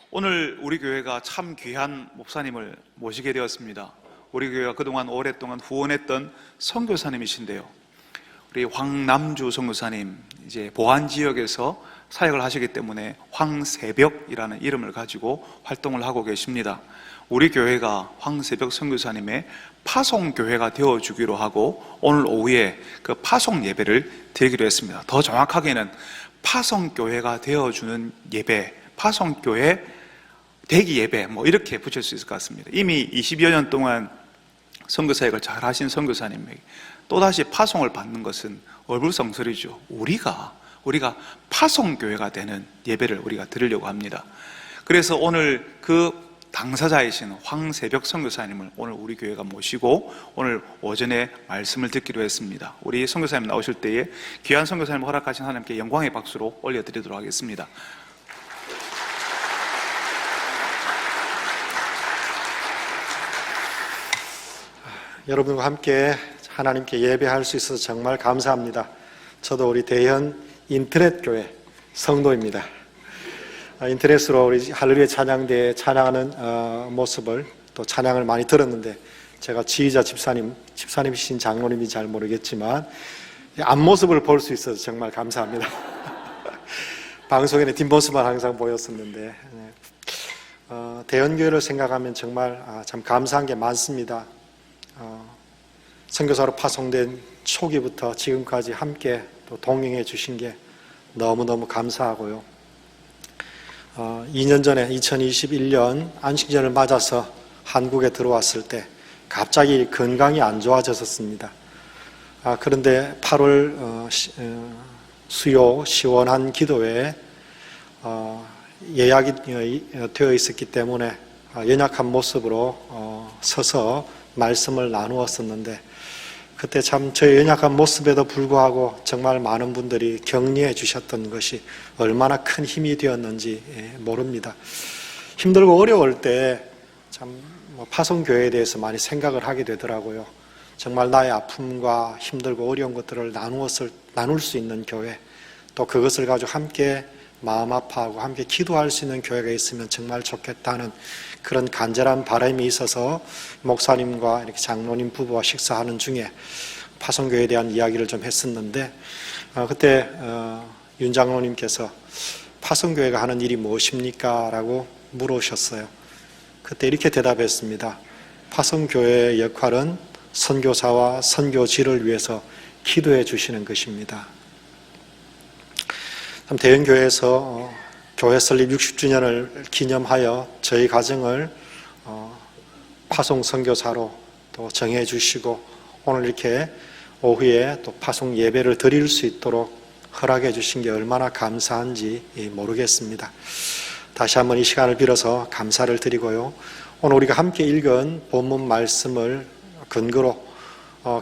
오늘 우리 교회가 참 귀한 목사님을 모시게 되었습니다. 우리 교회가 그동안 오랫동안 후원했던 선교사님이신데요, 우리 황남주 선교사님, 이제 보안 지역에서 사역을 하시기 때문에 황새벽이라는 이름을 가지고 활동을 하고 계십니다. 우리 교회가 황새벽 선교사님의 파송교회가 되어주기로 하고 오늘 오후에 그 파송 예배를 드리기로 했습니다. 더 정확하게는 파송교회가 되어주는 예배, 파송교회 대기 예배, 이렇게 붙일 수 있을 것 같습니다. 이미 20여 년 동안 선교사역을 잘 하신 선교사님에게 또다시 파송을 받는 것은 얼불성설이죠. 우리가 파송교회가 되는 예배를 우리가 드리려고 합니다. 그래서 오늘 그 당사자이신 황새벽 선교사님을 오늘 우리 교회가 모시고 오늘 오전에 말씀을 듣기로 했습니다. 우리 선교사님 나오실 때에 귀한 선교사님을 허락하신 하나님께 영광의 박수로 올려드리도록 하겠습니다. 여러분과 함께 하나님께 예배할 수 있어서 정말 감사합니다. 저도 우리 대현 인터넷 교회 성도입니다. 인터넷으로 우리 할렐루야 찬양대에 찬양하는 모습을, 또 찬양을 많이 들었는데, 제가 지휘자 집사님이신 장로님인지 잘 모르겠지만 앞모습을 볼 수 있어서 정말 감사합니다. 방송에는 뒷모습만 항상 보였었는데, 대현교회를 생각하면 정말 참 감사한 게 많습니다. 선교사로 파송된 초기부터 지금까지 함께 또 동행해 주신 게 너무너무 감사하고요. 2년 전에 2021년 안식년을 맞아서 한국에 들어왔을 때 갑자기 건강이 안 좋아졌었습니다. 그런데 8월 수요 시원한 기도회에 예약이 되어 있었기 때문에 연약한 모습으로 서서 말씀을 나누었었는데, 그때 참 저의 연약한 모습에도 불구하고 정말 많은 분들이 격려해 주셨던 것이 얼마나 큰 힘이 되었는지 모릅니다. 힘들고 어려울 때 참 파송교회에 대해서 많이 생각을 하게 되더라고요. 정말 나의 아픔과 힘들고 어려운 것들을 나눌 수 있는 교회, 또 그것을 가지고 함께 마음 아파하고 함께 기도할 수 있는 교회가 있으면 정말 좋겠다는 그런 간절한 바람이 있어서 목사님과 이렇게 장로님 부부와 식사하는 중에 파송교회에 대한 이야기를 좀 했었는데, 그때 윤 장로님께서 파송교회가 하는 일이 무엇입니까? 라고 물으셨어요. 그때 이렇게 대답했습니다. 파송교회의 역할은 선교사와 선교지를 위해서 기도해 주시는 것입니다. 대현교회에서 교회 설립 60주년을 기념하여 저희 가정을 파송 선교사로 또 정해 주시고 오늘 이렇게 오후에 또 파송 예배를 드릴 수 있도록 허락해 주신 게 얼마나 감사한지 모르겠습니다. 다시 한번 이 시간을 빌어서 감사를 드리고요. 오늘 우리가 함께 읽은 본문 말씀을 근거로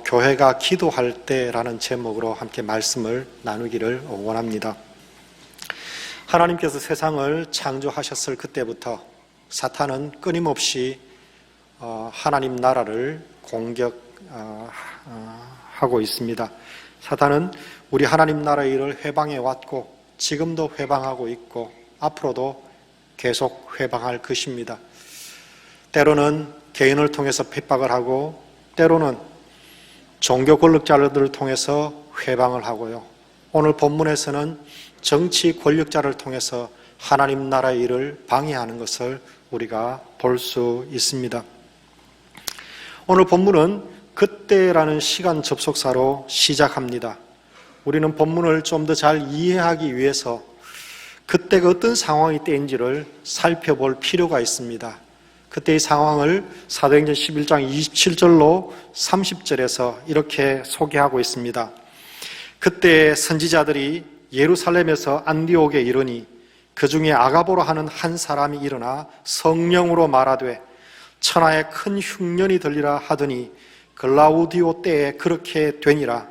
교회가 기도할 때라는 제목으로 함께 말씀을 나누기를 원합니다. 하나님께서 세상을 창조하셨을 그때부터 사탄은 끊임없이 하나님 나라를 공격하고 있습니다. 사탄은 우리 하나님 나라의 일을 회방해 왔고 지금도 회방하고 있고 앞으로도 계속 회방할 것입니다. 때로는 개인을 통해서 핍박을 하고 때로는 종교 권력자들을 통해서 회방을 하고요. 오늘 본문에서는 정치 권력자를 통해서 하나님 나라의 일을 방해하는 것을 우리가 볼 수 있습니다. 오늘 본문은 그때라는 시간 접속사로 시작합니다. 우리는 본문을 좀 더 잘 이해하기 위해서 그때가 어떤 상황이 때인지를 살펴볼 필요가 있습니다. 그때의 상황을 사도행전 11장 27절로 30절에서 이렇게 소개하고 있습니다. 그때 선지자들이 예루살렘에서 안디옥에 이르니 그 중에 아가보라 하는 한 사람이 일어나 성령으로 말하되 천하에 큰 흉년이 들리라 하더니 글라우디오 때에 그렇게 되니라.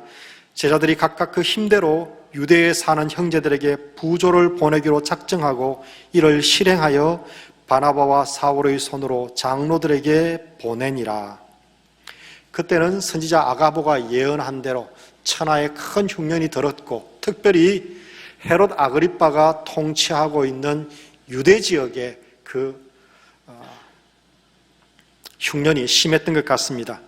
제자들이 각각 그 힘대로 유대에 사는 형제들에게 부조를 보내기로 작정하고 이를 실행하여 바나바와 사울의 손으로 장로들에게 보내니라. 그때는 선지자 아가보가 예언한 대로 천하에 큰 흉년이 들었고 특별히 헤롯 아그리빠가 통치하고 있는 유대 지역에 그 흉년이 심했던 것 같습니다.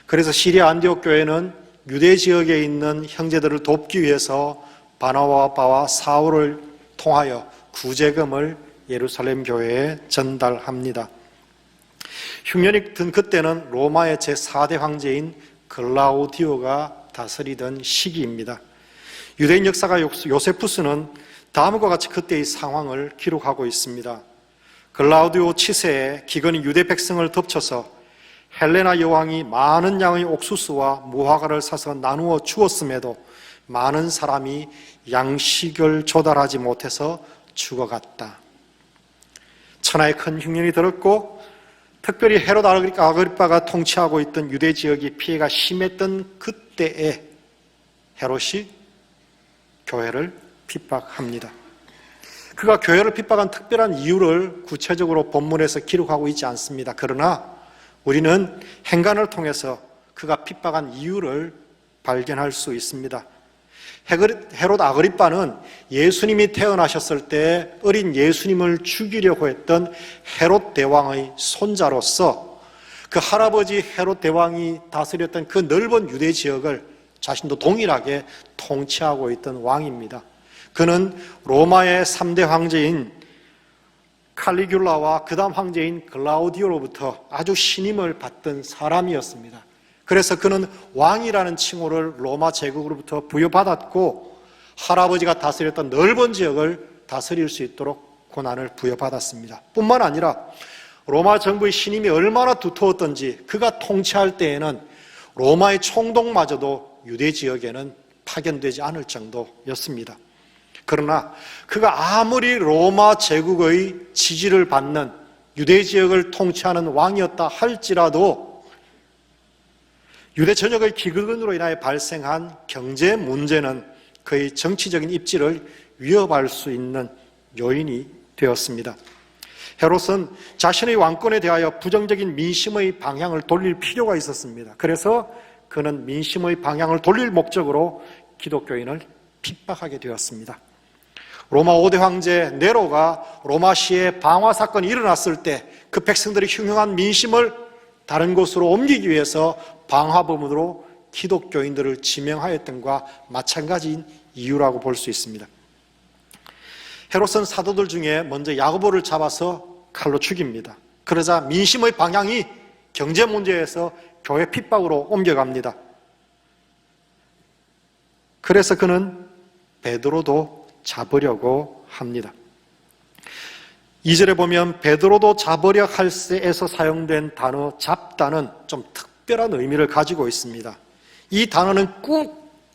그래서 시리아 안디옥 교회는 유대 지역에 있는 형제들을 돕기 위해서 바나바와 사울을 통하여 구제금을 예루살렘 교회에 전달합니다. 흉년이 든 그때는 로마의 제4대 황제인 글라우디오가 다스리던 시기입니다. 유대인 역사가 요세푸스는 다음과 같이 그때의 상황을 기록하고 있습니다. 글라우디오 치세에 기근이 유대 백성을 덮쳐서 헬레나 여왕이 많은 양의 옥수수와 무화과를 사서 나누어 주었음에도 많은 사람이 양식을 조달하지 못해서 죽어갔다. 천하의 큰 흉년이 들었고 특별히 헤롯 아그리빠가 통치하고 있던 유대 지역이 피해가 심했던 그때에 헤롯이 교회를 핍박합니다. 그가 교회를 핍박한 특별한 이유를 구체적으로 본문에서 기록하고 있지 않습니다. 그러나 우리는 행간을 통해서 그가 핍박한 이유를 발견할 수 있습니다. 헤롯 아그리빠는 예수님이 태어나셨을 때 어린 예수님을 죽이려고 했던 헤롯 대왕의 손자로서 그 할아버지 헤롯 대왕이 다스렸던 그 넓은 유대 지역을 자신도 동일하게 통치하고 있던 왕입니다. 그는 로마의 3대 황제인 칼리귤라와 그 다음 황제인 글라우디오로부터 아주 신임을 받던 사람이었습니다. 그래서 그는 왕이라는 칭호를 로마 제국으로부터 부여받았고 할아버지가 다스렸던 넓은 지역을 다스릴 수 있도록 권한을 부여받았습니다. 뿐만 아니라 로마 정부의 신임이 얼마나 두터웠던지 그가 통치할 때에는 로마의 총독마저도 유대 지역에는 파견되지 않을 정도였습니다. 그러나 그가 아무리 로마 제국의 지지를 받는 유대 지역을 통치하는 왕이었다 할지라도 유대 전역의 기근으로 인하여 발생한 경제 문제는 그의 정치적인 입지를 위협할 수 있는 요인이 되었습니다. 헤롯은 자신의 왕권에 대하여 부정적인 민심의 방향을 돌릴 필요가 있었습니다. 그래서 그는 민심의 방향을 돌릴 목적으로 기독교인을 핍박하게 되었습니다. 로마 5대 황제 네로가 로마시에 방화 사건이 일어났을 때 그 백성들의 흉흉한 민심을 다른 곳으로 옮기기 위해서 방화범으로 기독교인들을 지명하였던 것과 마찬가지인 이유라고 볼 수 있습니다. 헤롯은 사도들 중에 먼저 야고보를 잡아서 칼로 죽입니다. 그러자 민심의 방향이 경제 문제에서 교회 핍박으로 옮겨갑니다. 그래서 그는 베드로도 잡으려고 합니다. 2절에 보면 베드로도 잡으려 할 때에서 사용된 단어 잡다는 좀 특별한 의미를 가지고 있습니다. 이 단어는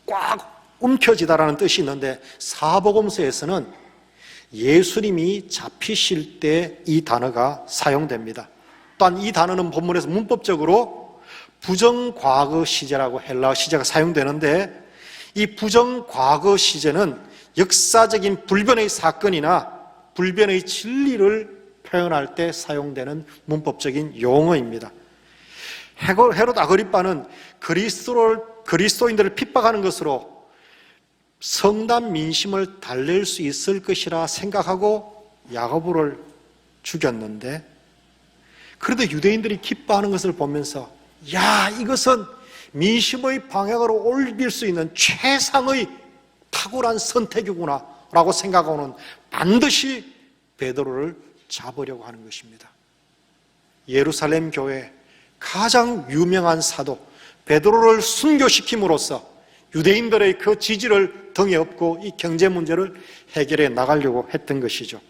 꽉 움켜쥐다라는 뜻이 있는데 사복음서에서는 예수님이 잡히실 때 이 단어가 사용됩니다. 또한 이 단어는 본문에서 문법적으로 부정과거 시제라고 헬라어 시제가 사용되는데 이 부정과거 시제는 역사적인 불변의 사건이나 불변의 진리를 표현할 때 사용되는 문법적인 용어입니다. 헤롯 아그리빠는 그리스도인들을 핍박하는 것으로 성난 민심을 달랠 수 있을 것이라 생각하고 야고보를 죽였는데, 그래도 유대인들이 기뻐하는 것을 보면서 야, 이것은 민심의 방향으로 옮길 수 있는 최상의 탁월한 선택이구나 라고 생각하고는 반드시 베드로를 잡으려고 하는 것입니다. 예루살렘 교회 가장 유명한 사도 베드로를 순교시킴으로써 유대인들의 그 지지를 등에 업고 이 경제 문제를 해결해 나가려고 했던 것이죠.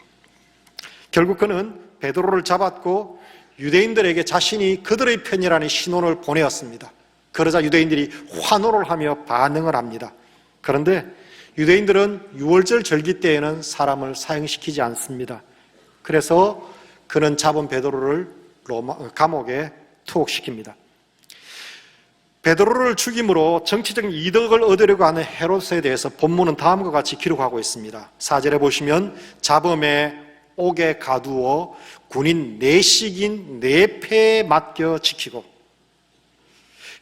결국 그는 베드로를 잡았고 유대인들에게 자신이 그들의 편이라는 신호를 보내었습니다. 그러자 유대인들이 환호를 하며 반응을 합니다. 그런데 유대인들은 유월절 절기 때에는 사람을 사형시키지 않습니다. 그래서 그는 잡은 베드로를 감옥에 투옥시킵니다. 베드로를 죽임으로 정치적인 이득을 얻으려고 하는 헤롯에 대해서 본문은 다음과 같이 기록하고 있습니다. 4절에 보시면 잡음에 옥에 가두어 군인 4씩인 4패에 맡겨 지키고,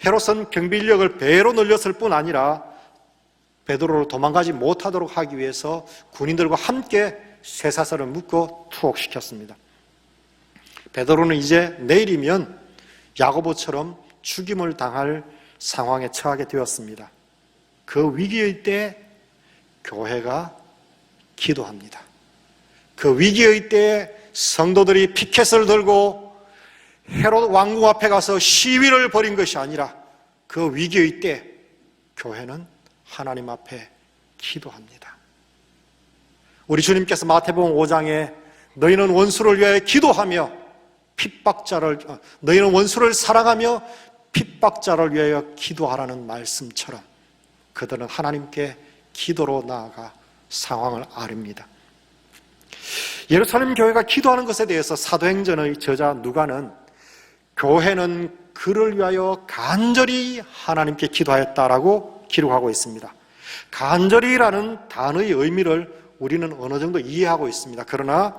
헤롯은 경비 인력을 배로 늘렸을 뿐 아니라 베드로를 도망가지 못하도록 하기 위해서 군인들과 함께 쇠사슬을 묶어 투옥시켰습니다. 베드로는 이제 내일이면 야고보처럼 죽임을 당할 상황에 처하게 되었습니다. 그 위기의 때 교회가 기도합니다. 그 위기의 때에 성도들이 피켓을 들고 헤롯 왕궁 앞에 가서 시위를 벌인 것이 아니라 그 위기의 때 교회는 하나님 앞에 기도합니다. 우리 주님께서 마태복음 5장에 너희는 원수를 위하여 기도하며 너희는 원수를 사랑하며 핍박자를 위하여 기도하라는 말씀처럼 그들은 하나님께 기도로 나아가 상황을 아릅니다. 예루살렘 교회가 기도하는 것에 대해서 사도행전의 저자 누가는 교회는 그를 위하여 간절히 하나님께 기도하였다라고 기록하고 있습니다. 간절히라는 단어의 의미를 우리는 어느 정도 이해하고 있습니다. 그러나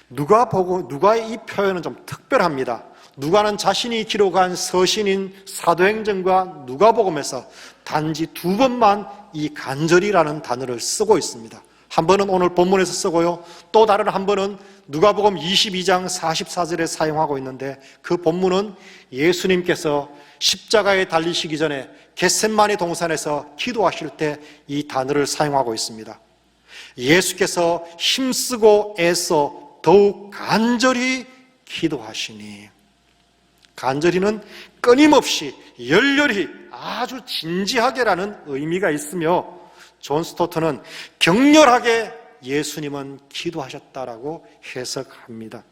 누가의 이 표현은 좀 특별합니다. 누가는 자신이 기록한 서신인 사도행전과 누가복음에서 단지 두 번만 이 간절히라는 단어를 쓰고 있습니다. 한 번은 오늘 본문에서 쓰고요, 또 다른 한 번은 누가복음 22장 44절에 사용하고 있는데, 그 본문은 예수님께서 십자가에 달리시기 전에 겟셋마네 동산에서 기도하실 때 이 단어를 사용하고 있습니다. 예수께서 힘쓰고 애써 더욱 간절히 기도하시니, 간절히는 끊임없이 열렬히 아주 진지하게라는 의미가 있으며, 존 스토트는 격렬하게 예수님은 기도하셨다라고 해석합니다.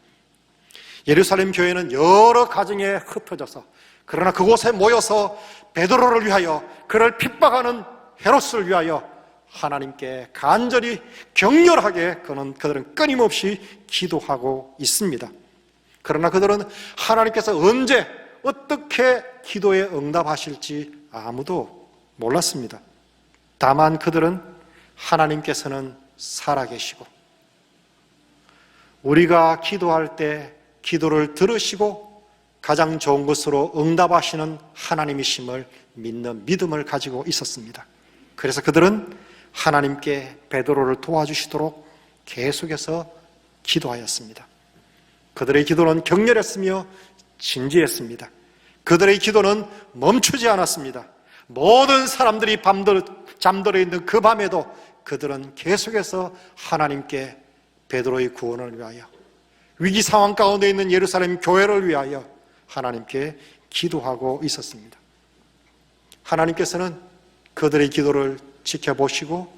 예루살렘 교회는 여러 가정에 흩어져서, 그러나 그곳에 모여서 베드로를 위하여, 그를 핍박하는 헤롯을 위하여 하나님께 간절히 격렬하게 그들은 끊임없이 기도하고 있습니다. 그러나 그들은 하나님께서 언제 어떻게 기도에 응답하실지 아무도 몰랐습니다. 다만 그들은 하나님께서는 살아계시고 우리가 기도할 때 기도를 들으시고 가장 좋은 것으로 응답하시는 하나님이심을 믿는 믿음을 가지고 있었습니다. 그래서 그들은 하나님께 베드로를 도와주시도록 계속해서 기도하였습니다. 그들의 기도는 격렬했으며 진지했습니다. 그들의 기도는 멈추지 않았습니다. 모든 사람들이 잠들어 있는 그 밤에도 그들은 계속해서 하나님께 베드로의 구원을 위하여, 위기 상황 가운데 있는 예루살렘 교회를 위하여 하나님께 기도하고 있었습니다. 하나님께서는 그들의 기도를 지켜보시고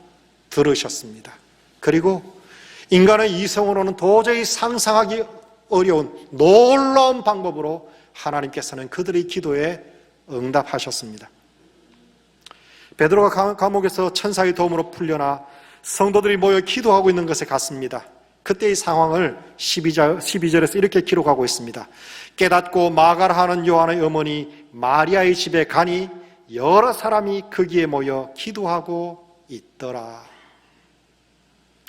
들으셨습니다. 그리고 인간의 이성으로는 도저히 상상하기 어려운 놀라운 방법으로 하나님께서는 그들의 기도에 응답하셨습니다. 베드로가 감옥에서 천사의 도움으로 풀려나 성도들이 모여 기도하고 있는 것에 같습니다. 그때의 상황을 12절에서 이렇게 기록하고 있습니다. 깨닫고 마가라 하는 요한의 어머니 마리아의 집에 가니 여러 사람이 거기에 모여 기도하고 있더라.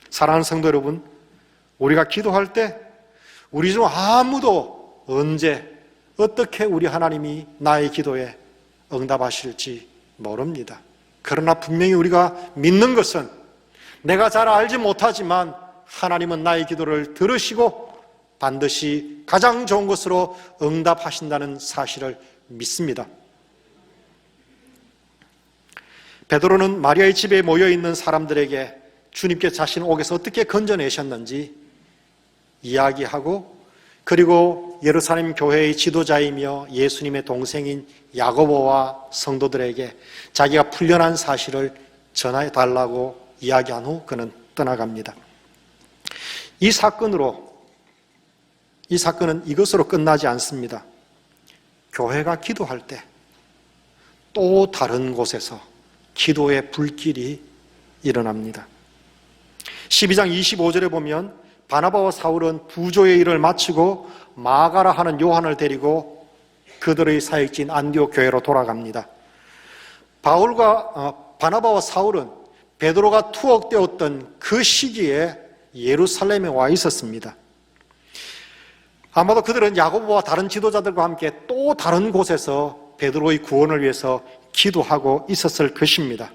사랑하는 성도 여러분, 우리가 기도할 때 우리 중 아무도 언제 어떻게 우리 하나님이 나의 기도에 응답하실지 모릅니다. 그러나 분명히 우리가 믿는 것은, 내가 잘 알지 못하지만 하나님은 나의 기도를 들으시고 반드시 가장 좋은 것으로 응답하신다는 사실을 믿습니다. 베드로는 마리아의 집에 모여있는 사람들에게 주님께서 자신 옥에서 어떻게 건져내셨는지 이야기하고, 그리고 예루살렘 교회의 지도자이며 예수님의 동생인 야고보와 성도들에게 자기가 풀려난 사실을 전해달라고 이야기한 후 그는 떠나갑니다. 이 사건은 이것으로 끝나지 않습니다. 교회가 기도할 때 또 다른 곳에서 기도의 불길이 일어납니다. 12장 25절에 보면 바나바와 사울은 부조의 일을 마치고 마가라 하는 요한을 데리고 그들의 사역지인 안디옥 교회로 돌아갑니다. 바나바와 사울은 베드로가 투옥되었던 그 시기에 예루살렘에 와 있었습니다. 아마도 그들은 야고보와 다른 지도자들과 함께 또 다른 곳에서 베드로의 구원을 위해서 기도하고 있었을 것입니다.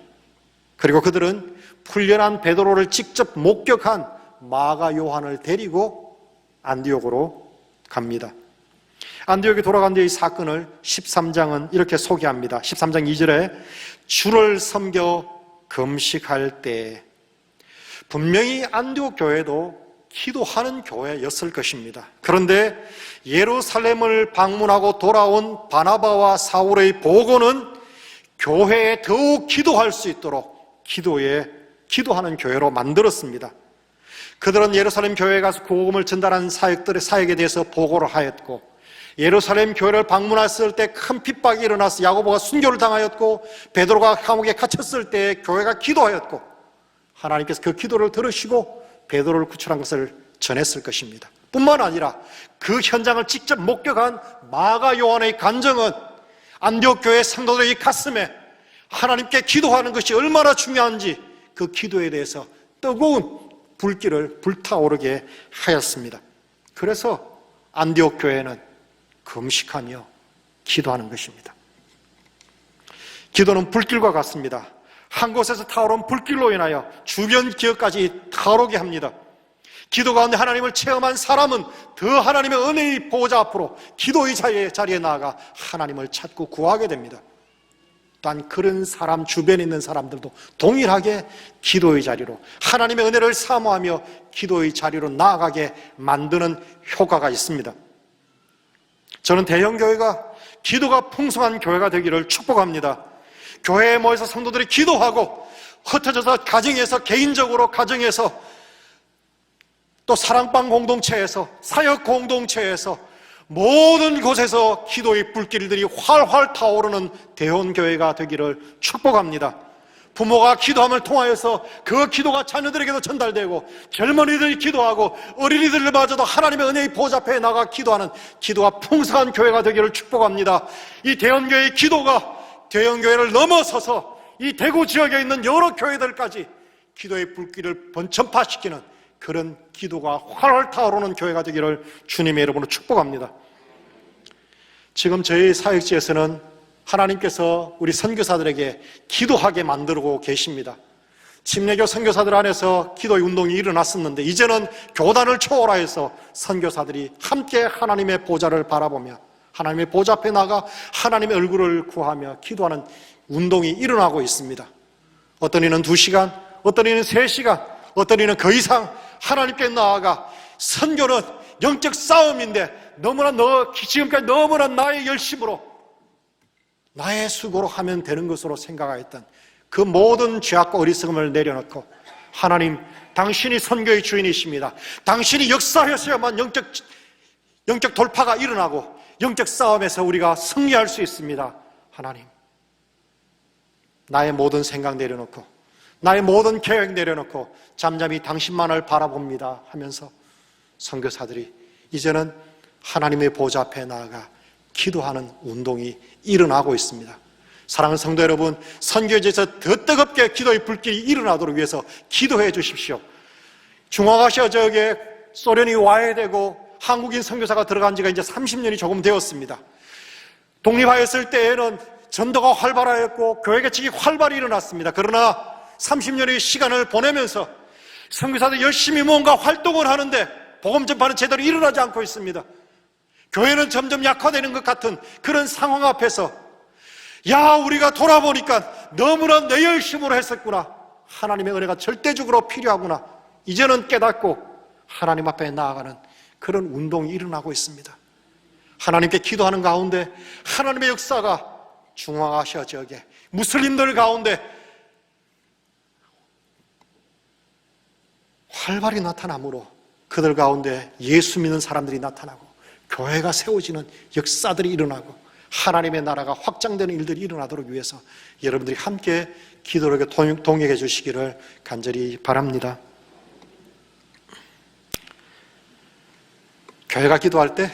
그리고 그들은 풀려난 베드로를 직접 목격한 마가 요한을 데리고 안디옥으로 갑니다. 안디옥에 돌아간 뒤의 사건을 13장은 이렇게 소개합니다. 13장 2절에 주를 섬겨 금식할 때, 분명히 안디옥 교회도 기도하는 교회였을 것입니다. 그런데 예루살렘을 방문하고 돌아온 바나바와 사울의 보고는 교회에 더욱 기도할 수 있도록 기도하는 교회로 만들었습니다. 그들은 예루살렘 교회에 가서 복음을 전달한 사역들의 사역에 대해서 보고를 하였고, 예루살렘 교회를 방문했을 때 큰 핍박이 일어나서 야고보가 순교를 당하였고, 베드로가 감옥에 갇혔을 때 교회가 기도하였고, 하나님께서 그 기도를 들으시고 베드로를 구출한 것을 전했을 것입니다. 뿐만 아니라 그 현장을 직접 목격한 마가 요한의 간증은 안디옥 교회 성도들의 가슴에 하나님께 기도하는 것이 얼마나 중요한지 그 기도에 대해서 뜨거운 불길을 불타오르게 하였습니다. 그래서 안디옥 교회는 금식하며 기도하는 것입니다. 기도는 불길과 같습니다. 한 곳에서 타오른 불길로 인하여 주변 지역까지 타오르게 합니다. 기도 가운데 하나님을 체험한 사람은 더 하나님의 은혜의 보호자 앞으로 기도의 자리에 나아가 하나님을 찾고 구하게 됩니다. 또한 그런 사람 주변에 있는 사람들도 동일하게 기도의 자리로, 하나님의 은혜를 사모하며 기도의 자리로 나아가게 만드는 효과가 있습니다. 저는 대형교회가 기도가 풍성한 교회가 되기를 축복합니다. 교회에 모여서 성도들이 기도하고, 흩어져서 가정에서, 개인적으로 가정에서, 또 사랑방 공동체에서, 사역 공동체에서, 모든 곳에서 기도의 불길들이 활활 타오르는 대원교회가 되기를 축복합니다. 부모가 기도함을 통하여서 그 기도가 자녀들에게도 전달되고, 젊은이들이 기도하고 어린이들마저도 하나님의 은혜의 보좌 앞에 나가 기도하는 기도가 풍성한 교회가 되기를 축복합니다. 이 대원교회의 기도가 대형교회를 넘어서서 이 대구 지역에 있는 여러 교회들까지 기도의 불길을 전파시키는 그런 기도가 활활 타오르는 교회가 되기를 주님의 이름으로 축복합니다. 지금 저희 사역지에서는 하나님께서 우리 선교사들에게 기도하게 만들고 계십니다. 침례교 선교사들 안에서 기도의 운동이 일어났었는데, 이제는 교단을 초월하여서 선교사들이 함께 하나님의 보좌를 바라보며 하나님의 보좌 앞에 나가 하나님의 얼굴을 구하며 기도하는 운동이 일어나고 있습니다. 어떤 이는 2시간, 어떤 이는 3시간, 어떤 이는 그 이상 하나님께 나아가, 선교는 영적 싸움인데 지금까지 너무나 나의 열심으로, 나의 수고로 하면 되는 것으로 생각하였던 그 모든 죄악과 어리석음을 내려놓고, 하나님, 당신이 선교의 주인이십니다. 당신이 역사하셔야만 영적 돌파가 일어나고 영적 싸움에서 우리가 승리할 수 있습니다. 하나님, 나의 모든 생각 내려놓고, 나의 모든 계획 내려놓고 잠잠히 당신만을 바라봅니다 하면서 선교사들이 이제는 하나님의 보좌 앞에 나아가 기도하는 운동이 일어나고 있습니다. 사랑하는 성도 여러분, 선교지에서 더 뜨겁게 기도의 불길이 일어나도록 위해서 기도해 주십시오. 중앙아시아 지역에 소련이 와해되고 한국인 선교사가 들어간 지가 이제 30년이 조금 되었습니다. 독립하였을 때에는 전도가 활발하였고 교회 개척이 활발히 일어났습니다. 그러나 30년의 시간을 보내면서 선교사들이 열심히 뭔가 활동을 하는데 복음 전파는 제대로 일어나지 않고 있습니다. 교회는 점점 약화되는 것 같은 그런 상황 앞에서, 우리가 돌아보니까 너무나 내 열심으로 했었구나, 하나님의 은혜가 절대적으로 필요하구나, 이제는 깨닫고 하나님 앞에 나아가는 그런 운동이 일어나고 있습니다. 하나님께 기도하는 가운데 하나님의 역사가 중앙아시아 지역에 무슬림들 가운데 활발히 나타나므로 그들 가운데 예수 믿는 사람들이 나타나고 교회가 세워지는 역사들이 일어나고 하나님의 나라가 확장되는 일들이 일어나도록 위해서 여러분들이 함께 기도를 동역해 주시기를 간절히 바랍니다. 교회가 기도할 때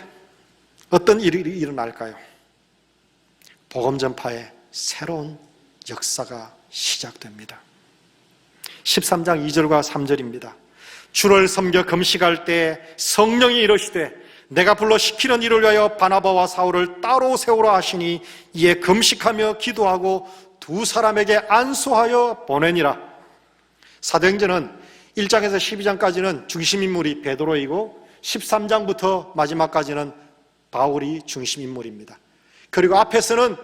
어떤 일이 일어날까요? 복음 전파의 새로운 역사가 시작됩니다. 13장 2절과 3절입니다. 주를 섬겨 금식할 때 성령이 이르시되 내가 불러 시키는 일을 위하여 바나바와 사울을 따로 세우라 하시니 이에 금식하며 기도하고 2사람에게 안수하여 보내니라. 사도행전은 1장에서 12장까지는 중심 인물이 베드로이고 13장부터 마지막까지는 바울이 중심 인물입니다. 그리고 앞에서는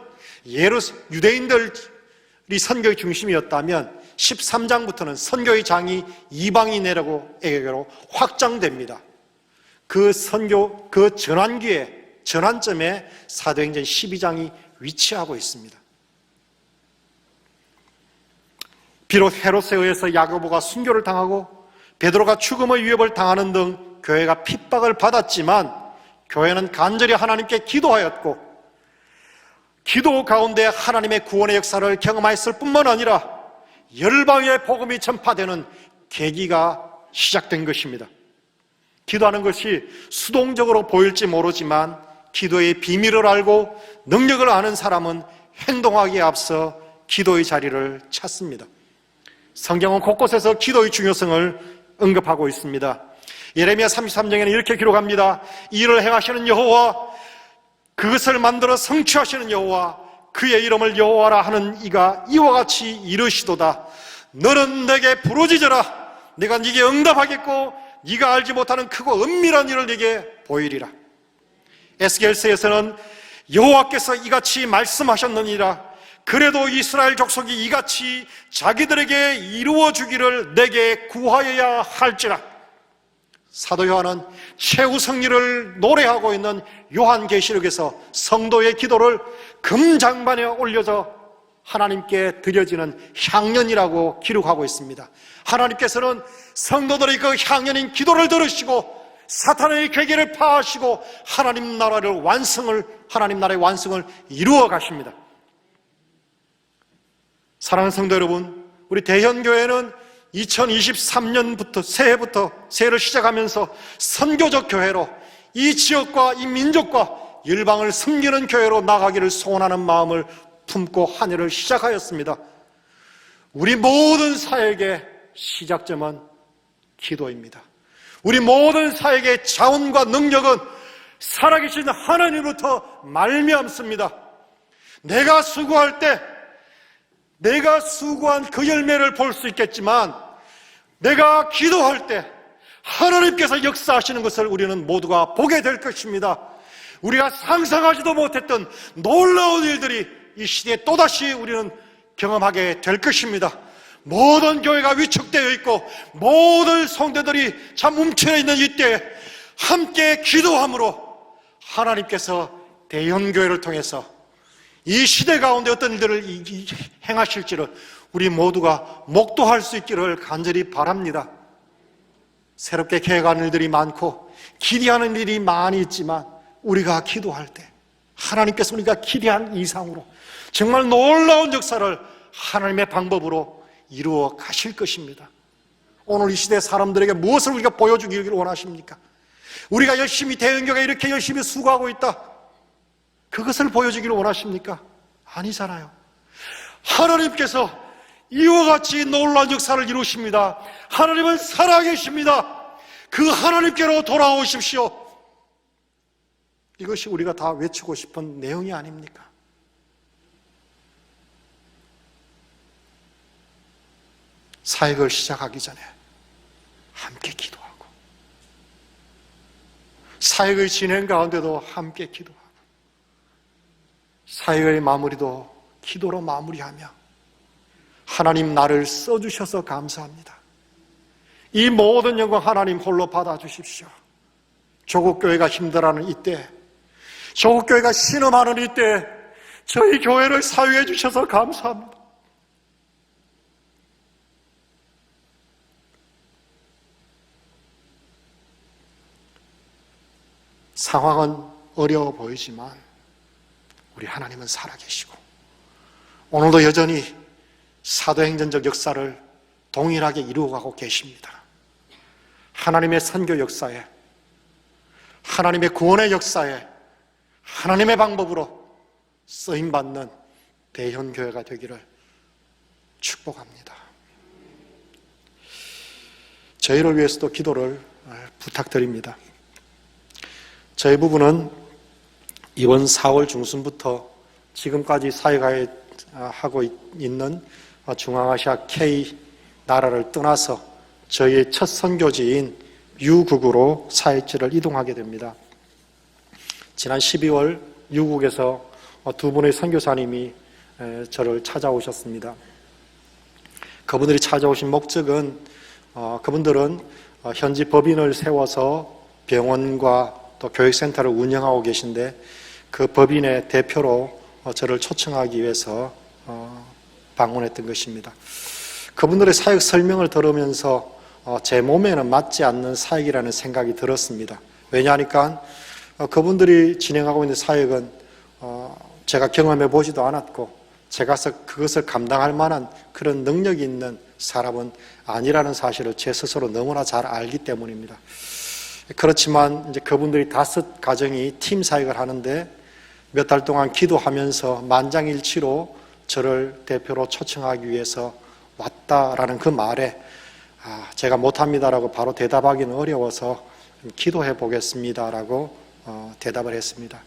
유대인들이 선교의 중심이었다면 13장부터는 선교의 장이 이방인에게로 확장됩니다. 그 전환점에 사도행전 12장이 위치하고 있습니다. 비록 헤롯에 의해서 야고보가 순교를 당하고 베드로가 죽음의 위협을 당하는 등 교회가 핍박을 받았지만 교회는 간절히 하나님께 기도하였고 기도 가운데 하나님의 구원의 역사를 경험했을 뿐만 아니라 열방의 복음이 전파되는 계기가 시작된 것입니다. 기도하는 것이 수동적으로 보일지 모르지만 기도의 비밀을 알고 능력을 아는 사람은 행동하기에 앞서 기도의 자리를 찾습니다. 성경은 곳곳에서 기도의 중요성을 언급하고 있습니다. 예레미야 33장에는 이렇게 기록합니다. 이를 행하시는 여호와, 그것을 만들어 성취하시는 여호와, 그의 이름을 여호와라 하는 이가 이와 같이 이르시도다. 너는 내게 부르짖어라. 내가 네게 응답하겠고 네가 알지 못하는 크고 은밀한 일을 네게 보이리라. 에스겔서에서는 여호와께서 이같이 말씀하셨느니라. 그래도 이스라엘 족속이 이같이 자기들에게 이루어 주기를 내게 구하여야 할지라. 사도 요한은 최후 승리를 노래하고 있는 요한계시록에서 성도의 기도를 금장반에 올려져 하나님께 드려지는 향연이라고 기록하고 있습니다. 하나님께서는 성도들의 그 향연인 기도를 들으시고 사탄의 괴계를 파하시고 하나님 나라의 완성을 이루어 가십니다. 사랑하는 성도 여러분, 우리 대현교회는 2023년부터 새해를 시작하면서 선교적 교회로 이 지역과 이 민족과 열방을 섬기는 교회로 나가기를 소원하는 마음을 품고 한 해를 시작하였습니다. 우리 모든 사역의 시작점은 기도입니다. 우리 모든 사역의 자원과 능력은 살아계신 하나님으로부터 말미암습니다. 내가 수고할 때 내가 수고한 그 열매를 볼 수 있겠지만 내가 기도할 때 하나님께서 역사하시는 것을 우리는 모두가 보게 될 것입니다. 우리가 상상하지도 못했던 놀라운 일들이 이 시대에 또다시 우리는 경험하게 될 것입니다. 모든 교회가 위축되어 있고 모든 성도들이 참 움츠려 있는 이때에 함께 기도함으로 하나님께서 대형교회를 통해서 이 시대 가운데 어떤 일들을 행하실지를 우리 모두가 목도할 수 있기를 간절히 바랍니다. 새롭게 계획하는 일들이 많고 기대하는 일이 많이 있지만 우리가 기도할 때 하나님께서 우리가 기대한 이상으로 정말 놀라운 역사를 하나님의 방법으로 이루어 가실 것입니다. 오늘 이 시대 사람들에게 무엇을 우리가 보여주기를 원하십니까? 우리가 열심히 대형교회가 이렇게 열심히 수고하고 있다, 그것을 보여주기를 원하십니까? 아니잖아요. 하나님께서 이와 같이 놀라운 역사를 이루십니다. 하나님은 살아계십니다. 그 하나님께로 돌아오십시오. 이것이 우리가 다 외치고 싶은 내용이 아닙니까? 사역을 시작하기 전에 함께 기도하고 사역의 진행 가운데도 함께 기도하고 사역의 마무리도 기도로 마무리하며 하나님 나를 써주셔서 감사합니다. 이 모든 영광 하나님 홀로 받아주십시오. 조국교회가 힘들어하는 이때, 조국교회가 신음하는 이때 저희 교회를 사유해 주셔서 감사합니다. 상황은 어려워 보이지만 우리 하나님은 살아계시고 오늘도 여전히 사도행전적 역사를 동일하게 이루어가고 계십니다. 하나님의 선교 역사에, 하나님의 구원의 역사에 하나님의 방법으로 쓰임받는 대현교회가 되기를 축복합니다. 저희를 위해서도 기도를 부탁드립니다. 저희 부부는 이번 4월 중순부터 지금까지 사역하고 있는 중앙아시아 K 나라를 떠나서 저희의 첫 선교지인 유국으로 사역지를 이동하게 됩니다. 지난 12월 유국에서 두 분의 선교사님이 저를 찾아오셨습니다. 그분들이 찾아오신 목적은 그분들은 현지 법인을 세워서 병원과 또 교육센터를 운영하고 계신데 그 법인의 대표로 저를 초청하기 위해서 방문했던 것입니다. 그분들의 사역 설명을 들으면서 제 몸에는 맞지 않는 사역이라는 생각이 들었습니다. 왜냐하니까 그분들이 진행하고 있는 사역은 제가 경험해 보지도 않았고 제가 그것을 감당할 만한 그런 능력이 있는 사람은 아니라는 사실을 제 스스로 너무나 잘 알기 때문입니다. 그렇지만 이제 그분들이 5 가정이 팀 사역을 하는데 몇 달 동안 기도하면서 만장일치로 저를 대표로 초청하기 위해서 왔다라는 그 말에 제가 못합니다라고 바로 대답하기는 어려워서 기도해 보겠습니다라고 대답을 했습니다.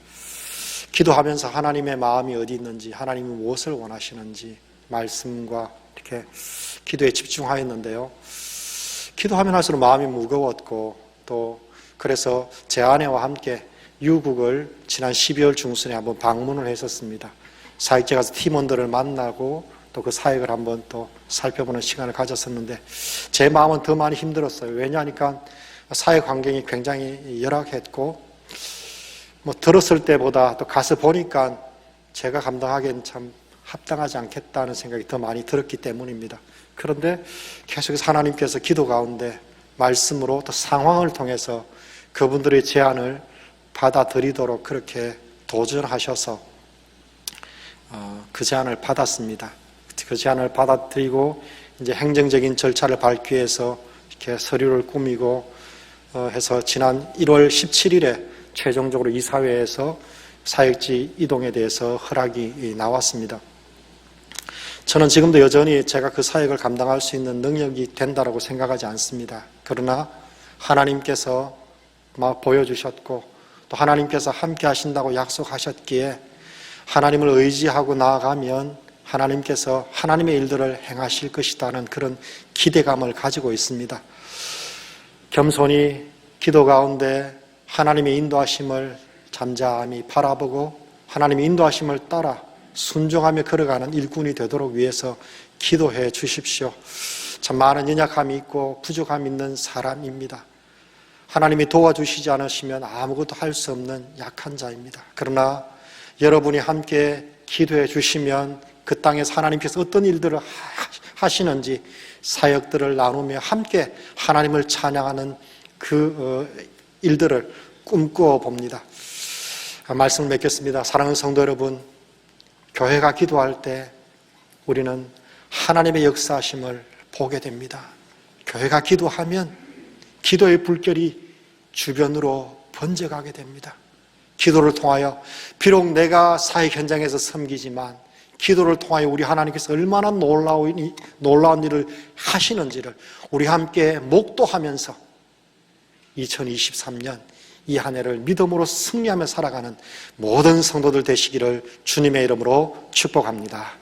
기도하면서 하나님의 마음이 어디 있는지, 하나님이 무엇을 원하시는지 말씀과 이렇게 기도에 집중하였는데요. 기도하면 할수록 마음이 무거웠고 또 그래서 제 아내와 함께 유국을 지난 12월 중순에 한번 방문을 했었습니다. 사역제 가서 팀원들을 만나고 또 그 사역을 한번 또 살펴보는 시간을 가졌었는데 제 마음은 더 많이 힘들었어요. 왜냐하니까 사역 환경이 굉장히 열악했고 들었을 때보다 또 가서 보니까 제가 감당하기엔 참 합당하지 않겠다는 생각이 더 많이 들었기 때문입니다. 그런데 계속해서 하나님께서 기도 가운데 말씀으로 또 상황을 통해서 그분들의 제안을 받아들이도록 그렇게 도전하셔서 그 제안을 받았습니다. 그 제안을 받아들이고 이제 행정적인 절차를 밟기 위해서 이렇게 서류를 꾸미고 해서 지난 1월 17일에 최종적으로 이사회에서 사역지 이동에 대해서 허락이 나왔습니다. 저는 지금도 여전히 제가 그 사역을 감당할 수 있는 능력이 된다고 생각하지 않습니다. 그러나 하나님께서 보여주셨고 또 하나님께서 함께 하신다고 약속하셨기에 하나님을 의지하고 나아가면 하나님께서 하나님의 일들을 행하실 것이라는 그런 기대감을 가지고 있습니다. 겸손히 기도 가운데 하나님의 인도하심을 잠잠히 바라보고 하나님의 인도하심을 따라 순종하며 걸어가는 일꾼이 되도록 위해서 기도해 주십시오. 참 많은 연약함이 있고 부족함이 있는 사람입니다. 하나님이 도와주시지 않으시면 아무것도 할 수 없는 약한 자입니다. 그러나 여러분이 함께 기도해 주시면 그 땅에서 하나님께서 어떤 일들을 하시는지 사역들을 나누며 함께 하나님을 찬양하는 그 일들을 꿈꾸어 봅니다. 말씀을 맺겠습니다. 사랑하는 성도 여러분, 교회가 기도할 때 우리는 하나님의 역사하심을 보게 됩니다. 교회가 기도하면 기도의 불결이 주변으로 번져가게 됩니다. 기도를 통하여 비록 내가 사역 현장에서 섬기지만 기도를 통하여 우리 하나님께서 얼마나 놀라운 일을 하시는지를 우리 함께 목도하면서 2023년 이 한 해를 믿음으로 승리하며 살아가는 모든 성도들 되시기를 주님의 이름으로 축복합니다.